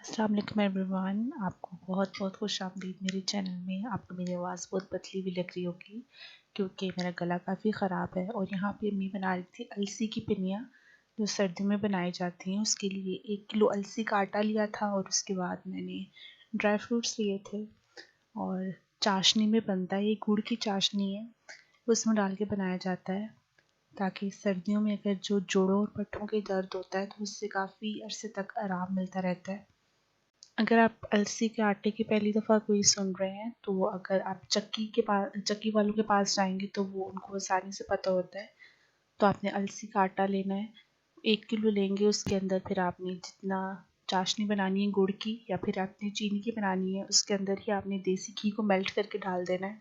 अस्सलाम वालेकुम एवरीवन। आपको बहुत बहुत खुश आमदीद मेरे चैनल में। आपको मेरी आवाज़ बहुत पतली भी लग रही होगी क्योंकि मेरा गला काफ़ी ख़राब है। और यहाँ पे अम्मी बना रही थी अलसी की पिनिया जो सर्दियों में बनाई जाती हैं। उसके लिए 1 किलो अलसी का आटा लिया था और उसके बाद मैंने ड्राई फ्रूट्स लिए थे। और चाशनी में बनता है, ये गुड़ की चाशनी है, उसमें डाल के बनाया जाता है ताकि सर्दियों में अगर जो जोड़ों और पट्टों के दर्द होता है तो उससे काफ़ी अरसे तक आराम मिलता रहता है। अगर आप अलसी के आटे की पहली दफ़ा कोई सुन रहे हैं तो अगर आप चक्की वालों के पास जाएंगे तो वो उनको आसानी से पता होता है। तो आपने अलसी का आटा लेना है, 1 किलो लेंगे। उसके अंदर फिर आपने जितना चाशनी बनानी है गुड़ की या फिर आपने चीनी की बनानी है उसके अंदर ही आपने देसी घी को मेल्ट करके डाल देना है।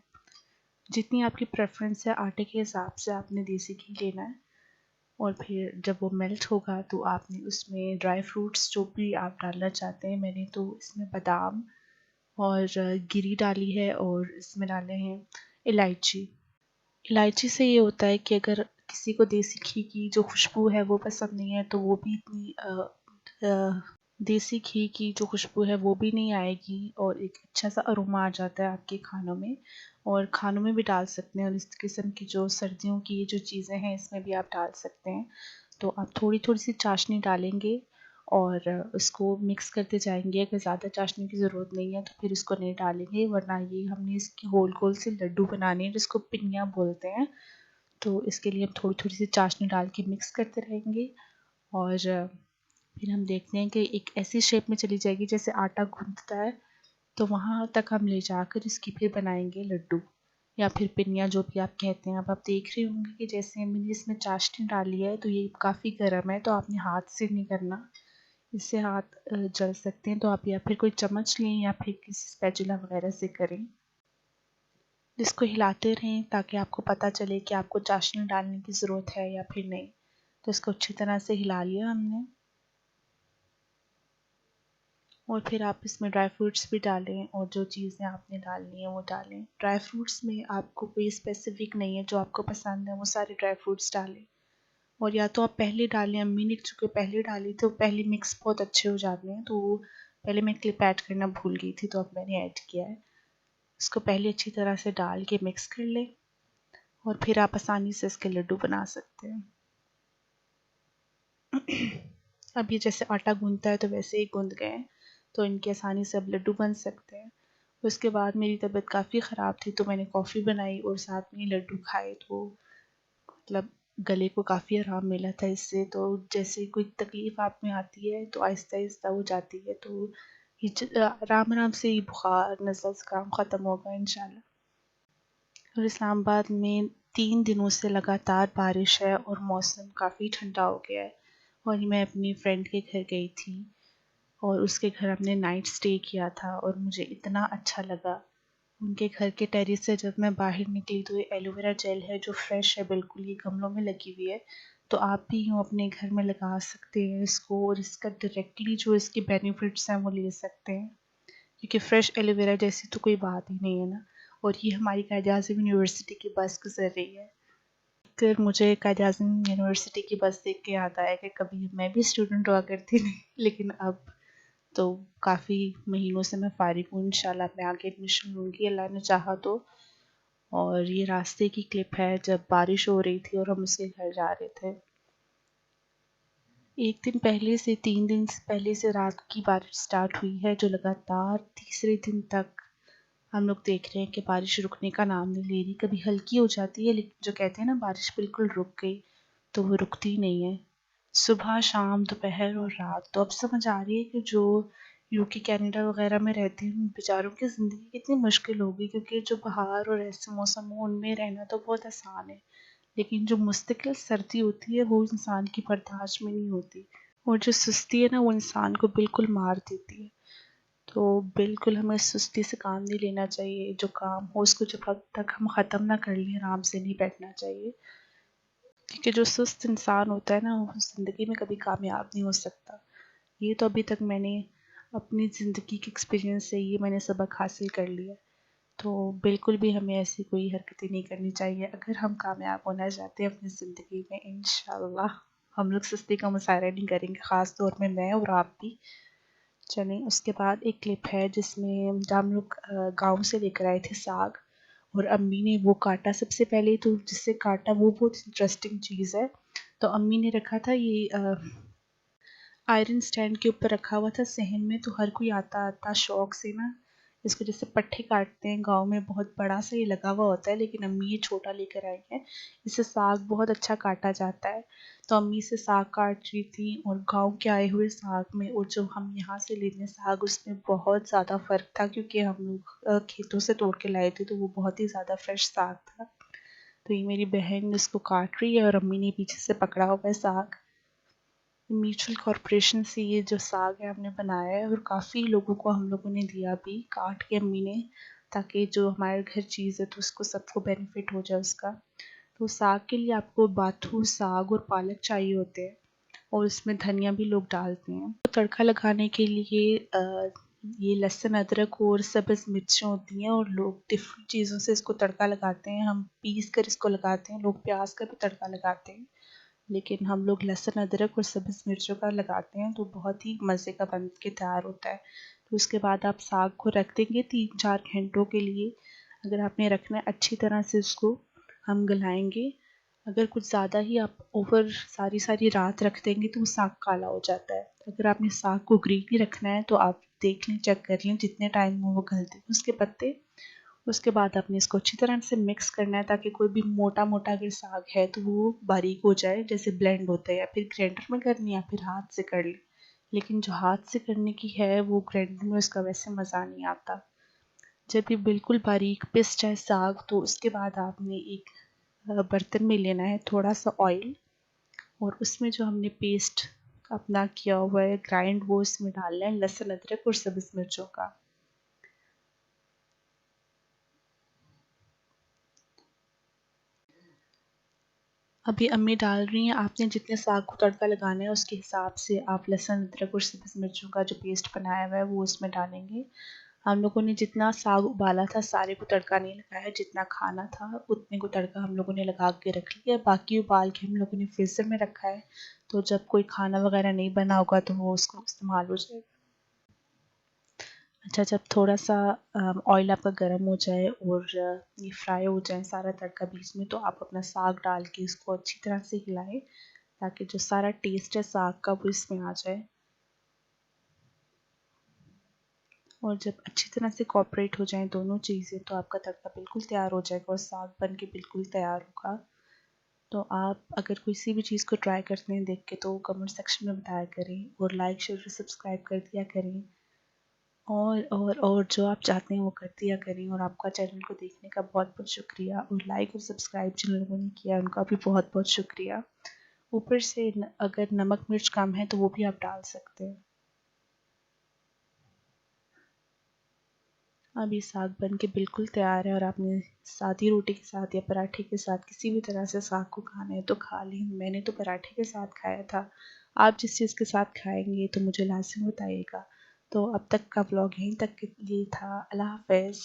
जितनी आपकी प्रेफरेंस है आटे के हिसाब से आपने देसी घी लेना है। और फिर जब वो मेल्ट होगा तो आपने उसमें ड्राई फ्रूट्स जो भी आप डालना चाहते हैं, मैंने तो इसमें बादाम और गिरी डाली है और इसमें डाले हैं इलायची। इलायची से ये होता है कि अगर किसी को देसी घी की जो खुशबू है वो पसंद नहीं है तो वो भी इतनी देसी घी की जो खुशबू है वो भी नहीं आएगी और एक अच्छा सा अरोमा आ जाता है आपके खानों में। और खानों में भी डाल सकते हैं और इस किस्म की जो सर्दियों की जो चीज़ें हैं इसमें भी आप डाल सकते हैं। तो आप थोड़ी थोड़ी सी चाशनी डालेंगे और उसको मिक्स करते जाएंगे। अगर ज़्यादा चाशनी की ज़रूरत नहीं है तो फिर इसको नहीं डालेंगे, वरना ये हमने इसकी गोल गोल से लड्डू बनाने हैं जिसको पिनिया बोलते हैं। तो इसके लिए हम थोड़ी थोड़ी सी चाशनी डाल के मिक्स करते रहेंगे और फिर हम देखते हैं कि एक ऐसी शेप में चली जाएगी जैसे आटा गूंथता है। तो वहाँ तक हम ले जाकर इसकी फिर बनाएंगे लड्डू या फिर पिनिया जो भी आप कहते हैं। अब आप देख रहे होंगे कि जैसे मैंने इसमें चाशनी डाली है तो ये काफ़ी गर्म है, तो आपने हाथ से नहीं करना, इससे हाथ जल सकते हैं। तो आप या फिर कोई चम्मच लें या फिर किसी स्पैचुला वगैरह से करें। इसको हिलाते रहें ताकि आपको पता चले कि आपको चाशनी डालने की ज़रूरत है या फिर नहीं। तो इसको अच्छी तरह से हिला लिया हमने और फिर आप इसमें ड्राई फ्रूट्स भी डालें और जो चीज़ें आपने डालनी है वो डालें। ड्राई फ्रूट्स में आपको कोई स्पेसिफिक नहीं है, जो आपको पसंद है वो सारे ड्राई फ्रूट्स डालें। और या तो आप पहले डालें, अम्मी ने चूँकि पहले डाली तो पहले मिक्स बहुत अच्छे हो जाते हैं, तो वो पहले मैं क्लिप ऐड करना भूल गई थी तो अब मैंने ऐड किया है। इसको पहले अच्छी तरह से डाल के मिक्स कर लें और फिर आप आसानी से इसके लड्डू बना सकते हैं। अब ये जैसे आटा गूंथता है तो वैसे ही गूंथ गए हैं, तो इनकी आसानी से अब लड्डू बन सकते हैं। उसके बाद मेरी तबीयत काफ़ी ख़राब थी तो मैंने कॉफ़ी बनाई और साथ में लड्डू खाए, तो मतलब गले को काफ़ी आराम मिला था इससे। तो जैसे कोई तकलीफ़ आप में आती है तो आहिस्ता आहिस्ता हो जाती है, तो आराम आराम से ये बुखार नज़ला ज़ुकाम ख़त्म होगा इंशाल्लाह। और इस्लामाबाद में 3 दिनों से लगातार बारिश है और मौसम काफ़ी ठंडा हो गया है। और मैं अपनी फ्रेंड के घर गई थी और उसके घर हमने नाइट स्टे किया था और मुझे इतना अच्छा लगा। उनके घर के टेरेस से जब मैं बाहर निकली तो ये एलोवेरा जेल है जो फ्रेश है बिल्कुल, ये गमलों में लगी हुई है। तो आप भी यूँ अपने घर में लगा सकते हैं इसको और इसका डायरेक्टली जो इसके बेनिफिट्स हैं वो ले सकते हैं, क्योंकि फ्रेश एलोवेरा जैसी तो कोई बात ही नहीं है ना। और ये हमारी कायद-ए-आज़म यूनिवर्सिटी की बस गुजर रही है। फिर मुझे कायद-ए-आज़म यूनिवर्सिटी की बस देख के याद आया कि कभी मैं भी स्टूडेंट हुआ करती थी लेकिन अब तो काफ़ी महीनों से मैं फ़ारिग हूँ। इंशाल्लाह मैं आगे एडमिशन लूँगी अल्लाह ने चाहा तो। और ये रास्ते की क्लिप है जब बारिश हो रही थी और हम उसके घर जा रहे थे। 1 दिन पहले से 3 दिन पहले से रात की बारिश स्टार्ट हुई है जो लगातार तीसरे दिन तक हम लोग देख रहे हैं कि बारिश रुकने का नाम नहीं ले रही। कभी हल्की हो जाती है लेकिन जो कहते हैं ना बारिश बिल्कुल रुक गई, तो वो रुकती नहीं है। सुबह, शाम, दोपहर और रात। तो अब समझ आ रही है कि जो यूके, कनाडा वगैरह में रहते हैं उन बेचारों की ज़िंदगी कितनी मुश्किल होगी, क्योंकि जो बाहर और ऐसे मौसम हो उनमें रहना तो बहुत आसान है, लेकिन जो मुस्तकिल सर्दी होती है वो इंसान की बर्दाश्त में नहीं होती। और जो सुस्ती है ना वो इंसान को बिल्कुल मार देती है। तो बिल्कुल हमें सुस्ती से काम नहीं लेना चाहिए। जो काम हो उसको जब तक हम ख़त्म ना कर लें आराम से नहीं बैठना चाहिए, क्योंकि जो सुस्त इंसान होता है ना वो ज़िंदगी में कभी कामयाब नहीं हो सकता। ये तो अभी तक मैंने अपनी ज़िंदगी के एक्सपीरियंस से ये मैंने सबक हासिल कर लिया। तो बिल्कुल भी हमें ऐसी कोई हरकतें नहीं करनी चाहिए अगर हम कामयाब होना चाहते हैं अपनी ज़िंदगी में। इंशाल्लाह हम लोग सुस्ती का मुज़ाहरा नहीं करेंगे, ख़ास तौर में मैं और आप भी। चलें, उसके बाद एक क्लिप है जिसमें जब हम लोग गाँव से लेकर आए थे साग और अम्मी ने वो काटा सबसे पहले, तो जिससे काटा वो बहुत इंटरेस्टिंग चीज़ है। तो अम्मी ने रखा था ये आयरन स्टैंड के ऊपर रखा हुआ था सहन में, तो हर कोई आता आता शौक से ना इसको जैसे पट्टे काटते हैं गांव में, बहुत बड़ा सा ये लगा हुआ होता है, लेकिन अम्मी ये छोटा लेकर आई है। इससे साग बहुत अच्छा काटा जाता है। तो अम्मी से साग काट रही थी और गांव के आए हुए साग में और जो हम यहाँ से लेते हैं साग उसमें बहुत ज़्यादा फ़र्क था, क्योंकि हम लोग खेतों से तोड़ के लाए थे, तो वो बहुत ही ज़्यादा फ्रेश साग था। तो ये मेरी बहन इसको काट रही है और अम्मी ने पीछे से पकड़ा हुआ है साग। म्यूचुअल कॉरपोरेशन से ये जो साग है हमने बनाया है और काफ़ी लोगों को हम लोगों ने दिया भी काट के अम्मी ने, ताकि जो हमारे घर चीज़ है तो उसको सबको बेनिफिट हो जाए उसका। तो साग के लिए आपको बाथू साग और पालक चाहिए होते हैं और इसमें धनिया भी लोग डालते हैं। तो तड़का लगाने के लिए ये लहसुन अदरक और सब्ज़ मिर्चें होती हैं और लोग डिफरेंट चीज़ों से इसको तड़का लगाते हैं। हम पीस कर इसको लगाते हैं, लोग प्याज का भी तड़का लगाते हैं, लेकिन हम लोग लहसुन अदरक और सब्ज़ मिर्चों का लगाते हैं, तो बहुत ही मज़े का बन के तैयार होता है। तो उसके बाद आप साग को रख देंगे 3-4 घंटों के लिए। अगर आपने रखना है अच्छी तरह से उसको हम गलाएंगे। अगर कुछ ज़्यादा ही आप ओवर सारी सारी रात रख देंगे तो वो साग काला हो जाता है। अगर आपने साग को ग्रेवी रखना है तो आप देख लें, चेक कर लें जितने टाइम में वो गलते हैं उसके पत्ते। उसके बाद आपने इसको अच्छी तरह से मिक्स करना है, ताकि कोई भी मोटा मोटा अगर साग है तो वो बारीक हो जाए, जैसे ब्लेंड होता है, या फिर ग्राइंडर में करनी या फिर हाथ से कर ले। लेकिन जो हाथ से करने की है वो ग्राइंडर में उसका वैसे मज़ा नहीं आता। जब ये बिल्कुल बारीक पिस जाए साग तो उसके बाद आपने एक बर्तन में लेना है थोड़ा सा ऑयल और उसमें जो हमने पेस्ट अपना किया हुआ है ग्राइंड वो इसमें डालना है, लहसुन अदरक और सब्ज़ मिर्चों का। अभी अम्मी डाल रही हैं, आपने जितने साग को तड़का लगाना है उसके हिसाब से आप लहसुन अदरक और सब्ज़ मिर्चों का जो पेस्ट बनाया हुआ है वो उसमें डालेंगे। हम लोगों ने जितना साग उबाला था सारे को तड़का नहीं लगाया, जितना खाना था उतने को तड़का हम लोगों ने लगा के रख लिया, बाकी उबाल के हम लोगों ने फ्रीज़र में रखा है। तो जब कोई खाना वगैरह नहीं बना होगा तो वो उसको इस्तेमाल हो जाएगा। अच्छा, जब थोड़ा सा ऑयल आपका गर्म हो जाए और ये फ्राई हो जाए सारा तड़का बीच में, तो आप अपना साग डाल के इसको अच्छी तरह से हिलाएं, ताकि जो सारा टेस्ट है साग का वो इसमें आ जाए। और जब अच्छी तरह से कॉपरेट हो जाएं दोनों चीज़ें तो आपका तड़का बिल्कुल तैयार हो जाएगा और साग बन के बिल्कुल तैयार होगा। तो आप अगर किसी भी चीज़ को ट्राई करते हैं देख के तो कमेंट सेक्शन में बताया करें और लाइक शेयर और सब्सक्राइब कर दिया करें। और जो आप चाहते हैं वो कर दिया करें। और आपका चैनल को देखने का बहुत बहुत शुक्रिया, और लाइक और सब्सक्राइब जिन लोगों ने किया उनका भी बहुत बहुत शुक्रिया। ऊपर से अगर नमक मिर्च कम है तो वो भी आप डाल सकते हैं। अब ये साग बन के बिल्कुल तैयार है और आपने सादी रोटी के साथ या पराठे के साथ किसी भी तरह से साग को खाना है तो खा लें। मैंने तो पराठे के साथ खाया था। आप जिस चीज़ के साथ खाएंगे तो मुझे लाज़िम बताइएगा। तो अब तक का व्लॉग यहीं तक के लिए था। अल्लाह हाफ़िज़।